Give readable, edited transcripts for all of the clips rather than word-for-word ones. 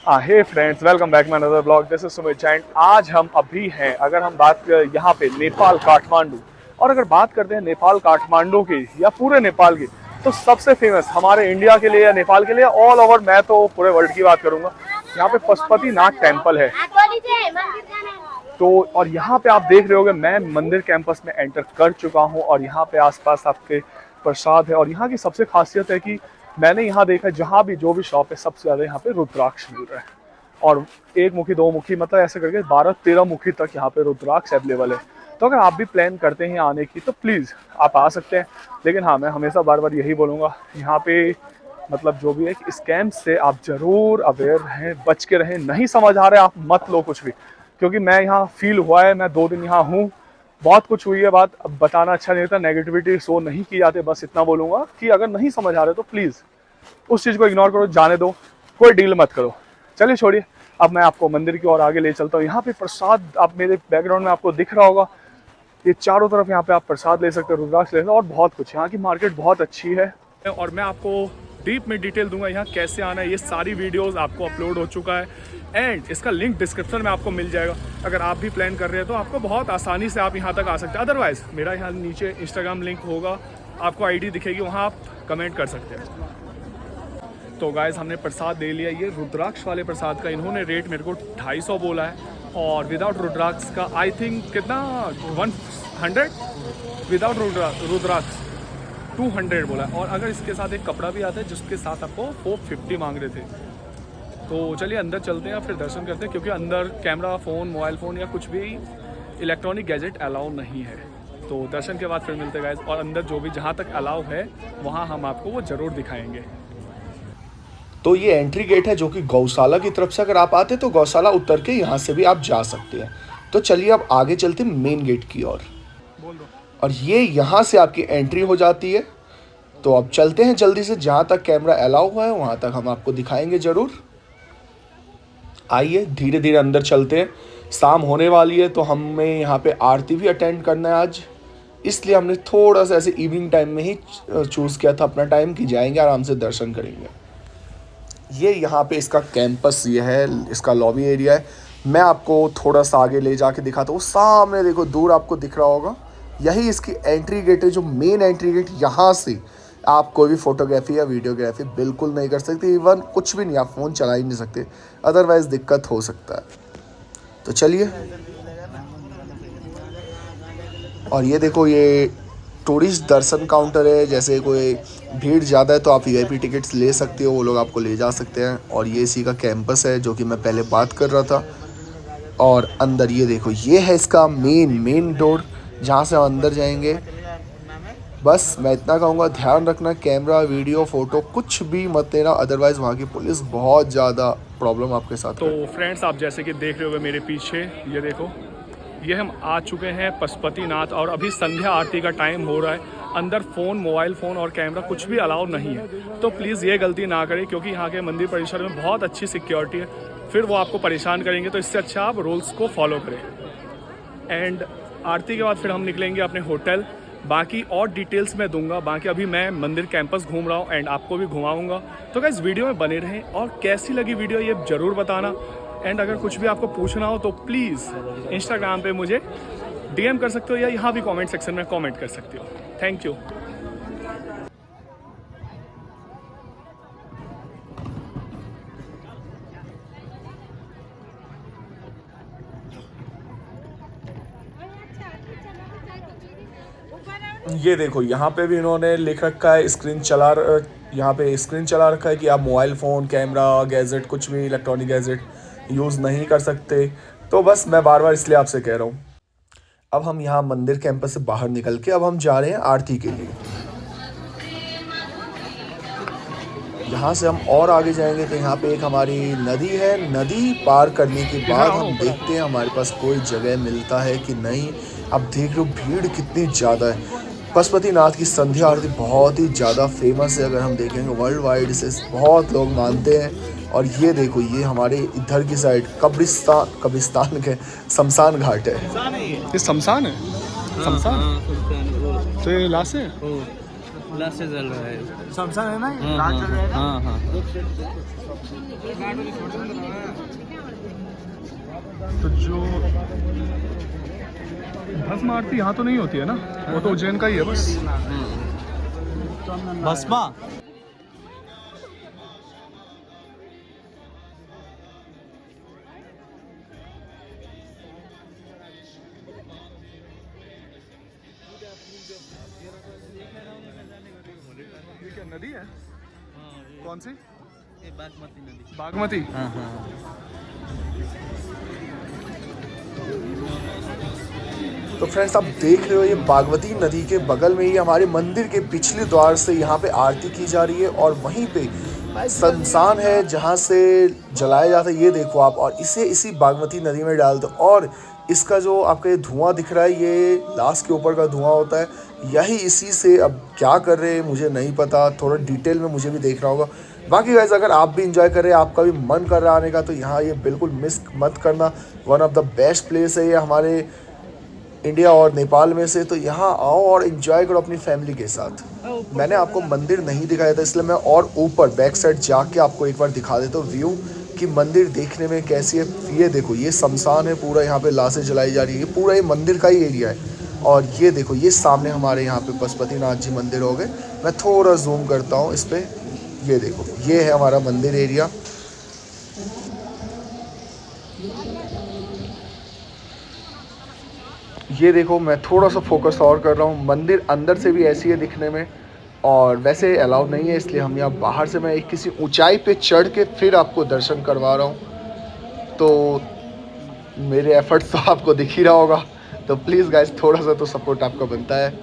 Hey friends, welcome back my another blog. This is Sumit Jain. आज हम अभी हैं, अगर हम बात यहाँ पे नेपाल काठमांडू, और अगर बात करते हैं नेपाल काठमांडू की या पूरे नेपाल की, तो सबसे फेमस हमारे इंडिया के लिए या नेपाल के लिए, ऑल ओवर मैं तो पूरे वर्ल्ड की बात करूंगा, यहाँ पे पशुपतिनाथ टेम्पल है। तो और यहाँ पे आप देख रहे होगे, मैं मंदिर कैंपस में एंटर कर चुका हूँ और यहाँ पे आसपास आपके प्रसाद है। और यहाँ की सबसे खासियत है कि मैंने यहाँ देखा जहाँ भी जो भी शॉप है, सबसे ज़्यादा यहाँ पे रुद्राक्ष मिल रहा है। और एक मुखी, दो मुखी, मतलब ऐसे करके 12-13 मुखी तक यहाँ पे रुद्राक्ष अवेलेबल है। तो अगर आप भी प्लान करते हैं आने की तो प्लीज़ आप आ सकते हैं। लेकिन हाँ, मैं हमेशा बार बार यही बोलूँगा, यहाँ पे मतलब जो भी है कि स्कैम से आप ज़रूर अवेयर रहें, बच के रहें। नहीं समझ आ रहा है, आप मत लो कुछ भी, क्योंकि मैं यहाँ फील हुआ है, मैं 2 दिन यहाँ हूँ, बहुत कुछ हुई है बात। अब बताना अच्छा नहीं होता, नेगेटिविटी शो नहीं की जाती। बस इतना बोलूँगा कि अगर नहीं समझ आ रहे तो प्लीज़ उस चीज़ को इग्नोर करो, जाने दो, कोई डील मत करो। चलिए छोड़िए, अब मैं आपको मंदिर की ओर आगे ले चलता हूँ। यहाँ पे प्रसाद, आप मेरे बैकग्राउंड में आपको दिख रहा होगा, ये चारों तरफ यहाँ पे आप प्रसाद ले सकते हो, रुद्राक्ष ले सकते हो, और बहुत कुछ। यहाँ की मार्केट बहुत अच्छी है और मैं आपको डीप में डिटेल दूंगा यहाँ कैसे आना है। ये सारी वीडियोस आपको अपलोड हो चुका है एंड इसका लिंक डिस्क्रिप्शन में आपको मिल जाएगा। अगर आप भी प्लान कर रहे हैं तो आपको बहुत आसानी से आप यहाँ तक आ सकते हैं। अदरवाइज मेरा यहाँ नीचे इंस्टाग्राम लिंक होगा, आपको आईडी दिखेगी, वहाँ आप कमेंट कर सकते हैं। तो गाइस, हमने प्रसाद ले लिया। ये रुद्राक्ष वाले प्रसाद का इन्होंने रेट मेरे को 250 बोला है, और विदाउट रुद्राक्ष का आई थिंक कितना 100, विदाउट रुद्राक्ष 200 बोला है। और अगर इसके साथ एक कपड़ा भी आता है जिसके साथ आपको 450 मांग रहे थे। तो चलिए अंदर चलते हैं, फिर दर्शन करते हैं, क्योंकि अंदर कैमरा, फ़ोन, मोबाइल फ़ोन या कुछ भी इलेक्ट्रॉनिक गैजेट अलाउ नहीं है। तो दर्शन के बाद फिर मिलते हैं गाइस। और अंदर जो भी जहाँ तक अलाउ है वहाँ हम आपको वो ज़रूर दिखाएंगे। तो ये एंट्री गेट है जो कि गौशाला की तरफ से अगर आप आते तो गौशाला उतर के यहाँ से भी आप जा सकते हैं। तो चलिए अब आगे चलते हैं मेन गेट की ओर। और ये यहाँ से आपकी एंट्री हो जाती है। तो अब चलते हैं जल्दी से, जहाँ तक कैमरा अलाउ हुआ है वहाँ तक हम आपको दिखाएंगे ज़रूर। आइए धीरे धीरे अंदर चलते हैं। शाम होने वाली है तो हमें यहाँ पे आरती भी अटेंड करना है आज, इसलिए हमने थोड़ा सा ऐसे इवनिंग टाइम में ही चूज़ किया था अपना टाइम कि जाएंगे आराम से दर्शन करेंगे। ये यहाँ पे इसका कैंपस, ये है इसका लॉबी एरिया है। मैं आपको थोड़ा सा आगे ले जाके दिखाता हूँ। सामने देखो, दूर आपको दिख रहा होगा, यही इसकी एंट्री गेट है, जो मेन एंट्री गेट। यहाँ से आप कोई भी फोटोग्राफी या वीडियोग्राफी बिल्कुल नहीं कर सकते, इवन कुछ भी नहीं, आप फ़ोन चला ही नहीं सकते, अदरवाइज़ दिक्कत हो सकता है। तो चलिए, और ये देखो, ये टूरिस्ट दर्शन काउंटर है। जैसे कोई भीड़ ज़्यादा है तो आप वीआईपी टिकट्स ले सकते हो, वो लोग आपको ले जा सकते हैं। और ये इसी का कैंपस है जो कि मैं पहले बात कर रहा था। और अंदर ये देखो, ये है इसका मेन डोर, जहाँ से हम अंदर जाएंगे। बस मैं इतना कहूँगा, ध्यान रखना, कैमरा, वीडियो, फ़ोटो कुछ भी मत लेना, अदरवाइज़ वहाँ की पुलिस बहुत ज़्यादा प्रॉब्लम आपके साथ। तो फ्रेंड्स, आप जैसे कि देख रहे हो मेरे पीछे, ये देखो, ये हम आ चुके हैं पशुपतिनाथ, और अभी संध्या आरती का टाइम हो रहा है। अंदर फ़ोन, मोबाइल फ़ोन और कैमरा कुछ भी अलाउ नहीं है। तो प्लीज़ ये गलती ना करें, क्योंकि यहाँ के मंदिर परिसर में बहुत अच्छी सिक्योरिटी है, फिर वो आपको परेशान करेंगे। तो इससे अच्छा आप रूल्स को फॉलो करें। एंड आरती के बाद फिर हम निकलेंगे अपने होटल। बाकी और डिटेल्स मैं दूंगा। बाकी अभी मैं मंदिर कैंपस घूम रहा हूँ एंड आपको भी घुमाऊंगा। तो गाइस, वीडियो में बने रहें, और कैसी लगी वीडियो ये ज़रूर बताना। एंड अगर कुछ भी आपको पूछना हो तो प्लीज़ इंस्टाग्राम पे मुझे डीएम कर सकते हो, या यहाँ भी कमेंट सेक्शन में कमेंट कर सकते हो। Thank you. ये देखो, यहाँ पे भी इन्होंने लिख रखा है, यहाँ पे स्क्रीन चला रखा है कि आप मोबाइल फ़ोन, कैमरा, गैजेट, कुछ भी इलेक्ट्रॉनिक गैजेट यूज़ नहीं कर सकते। तो बस मैं बार बार इसलिए आपसे कह रहा हूँ। अब हम यहाँ मंदिर कैंपस से बाहर निकल के अब हम जा रहे हैं आरती के लिए। यहाँ से हम और आगे जाएंगे तो यहाँ पे एक हमारी नदी है। नदी पार करने के बाद हम देखते हैं हमारे पास कोई जगह मिलता है कि नहीं। अब देख लो, भीड़ कितनी ज़्यादा है। पशुपतिनाथ की संध्या आरती बहुत ही ज़्यादा फेमस है, अगर हम देखेंगे वर्ल्ड वाइड से बहुत लोग मानते हैं। और ये देखो, ये हमारे इधर की साइड कब्रिस्तान के शमशान घाट है। ये शमशान है? शमशान तो ये लाश है। लास्ट से जल रहा है। शमशान है ना, हाँ, रात चल रहा है। हाँ हाँ। तो जो भस्म आरती यहाँ तो नहीं होती है ना, वो तो उज्जैन का ही है बस। भस्मा ये क्या नदी है? कौन सी? ये बागमती नदी। बागमती। हाँ हाँ। तो फ्रेंड्स आप देख रहे हो ये बागमती नदी के बगल में ही हमारे मंदिर के पिछले द्वार से यहाँ पे आरती की जा रही है और वहीं पे शमशान है जहाँ से जलाया जाता है। ये देखो आप, और इसे इसी बागमती नदी में डाल दो और इसका जो आपका ये धुआं दिख रहा है ये लाश के ऊपर का धुआं होता है, यही इसी से। अब क्या कर रहे हैं मुझे नहीं पता, थोड़ा डिटेल में मुझे भी देखना होगा। बाकी गाइस अगर आप भी इंजॉय कर रहे हैं, आपका भी मन कर रहा है आने का, तो यहाँ ये बिल्कुल मिस मत करना। One of the best place है ये हमारे इंडिया और नेपाल में से। तो यहाँ आओ और इन्जॉय करो अपनी फैमिली के साथ। मैंने आपको मंदिर नहीं दिखाया था, इसलिए मैं और ऊपर बैक साइड जाके आपको एक बार दिखा देता हूँ व्यू कि मंदिर देखने में कैसी है। ये देखो ये शमशान है पूरा, यहाँ पे लाशें जलाई जा रही है, ये पूरा ये मंदिर का ही एरिया है। और ये देखो ये सामने हमारे यहाँ पे पशुपतिनाथ जी मंदिर हो गए। मैं थोड़ा जूम करता हूँ इस पर, ये देखो ये है हमारा मंदिर एरिया। ये देखो मैं थोड़ा सा फोकस और कर रहा हूँ, मंदिर अंदर से भी ऐसी है दिखने में, और वैसे अलाउड नहीं है इसलिए हम यहाँ बाहर से मैं एक किसी ऊंचाई पे चढ़ के फिर आपको दर्शन करवा रहा हूँ। तो मेरे एफर्ट्स तो आपको दिख ही रहा होगा, तो प्लीज़ गाइस थोड़ा सा तो सपोर्ट आपका बनता है।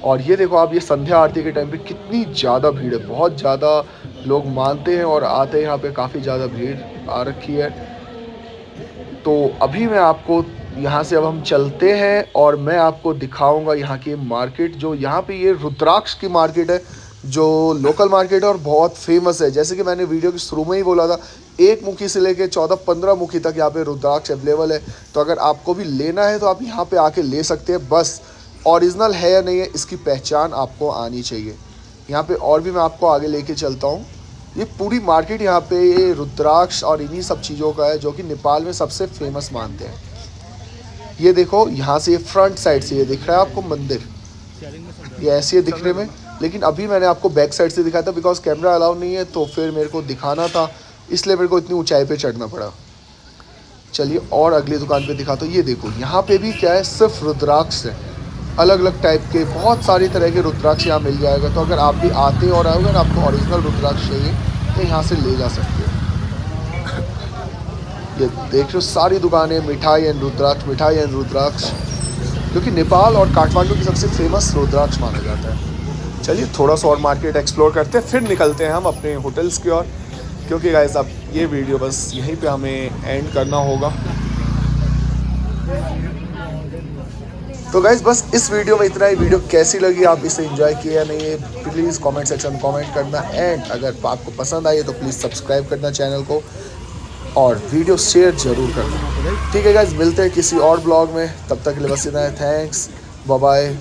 और ये देखो आप, ये संध्या आरती के टाइम पे कितनी ज़्यादा भीड़ है, बहुत ज़्यादा लोग मानते हैं और आते हैं यहाँ पे, काफ़ी ज़्यादा भीड़ आ रखी है। तो अभी मैं आपको यहाँ से अब हम चलते हैं और मैं आपको दिखाऊंगा यहाँ की मार्केट, जो यहाँ पे ये रुद्राक्ष की मार्केट है, जो लोकल मार्केट है और बहुत फेमस है। जैसे कि मैंने वीडियो के शुरू में ही बोला था, 1 मुखी से लेके 14-15 मुखी तक यहाँ पे रुद्राक्ष अवेलेबल है। तो अगर आपको भी लेना है तो आप यहाँ पे आके ले सकते हैं, बस ओरिजिनल है या नहीं है इसकी पहचान आपको आनी चाहिए। यहाँ पे और भी मैं आपको आगे लेके चलता हूँ। ये पूरी मार्केट यहाँ पे रुद्राक्ष और इन्हीं सब चीज़ों का है जो कि नेपाल में सबसे फेमस मानते हैं। ये देखो यहाँ से ये फ्रंट साइड से ये दिख रहा है आपको मंदिर, ये ऐसी है दिखने में, लेकिन अभी मैंने आपको बैक साइड से दिखाया था बिकॉज कैमरा अलाउ नहीं है, तो फिर मेरे को दिखाना था, इसलिए मेरे को इतनी ऊंचाई पे चढ़ना पड़ा। चलिए और अगली दुकान पे दिखा। तो ये देखो यहाँ पे भी क्या है, सिर्फ रुद्राक्ष है, अलग अलग टाइप के बहुत सारी तरह के रुद्राक्ष यहाँ मिल जाएगा। तो अगर आप भी आते और आओगे ना, आपको ओरिजिनल रुद्राक्ष चाहिए तो यहाँ से ले जा सकते हो। ये देख रहे हो सारी दुकानें मिठाई एंड रुद्राक्ष, क्योंकि नेपाल और काठमांडू की सबसे फेमस रुद्राक्ष माना जाता है। चलिए थोड़ा सा और मार्केट एक्सप्लोर करते हैं, फिर निकलते हैं हम अपने होटल्स की ओर, क्योंकि गाइस अब ये वीडियो बस यहीं पे हमें एंड करना होगा। तो गाइस बस इस वीडियो में इतना ही। वीडियो कैसी लगी, आप इसे एंजॉय किया या नहीं, प्लीज़ कमेंट सेक्शन में कमेंट करना। एंड अगर आपको पसंद आई तो प्लीज़ सब्सक्राइब करना चैनल को और वीडियो शेयर जरूर करना। ठीक है गाइस, मिलते हैं किसी और ब्लॉग में, तब तक के लिए बस इतना है। Thanks, bye bye.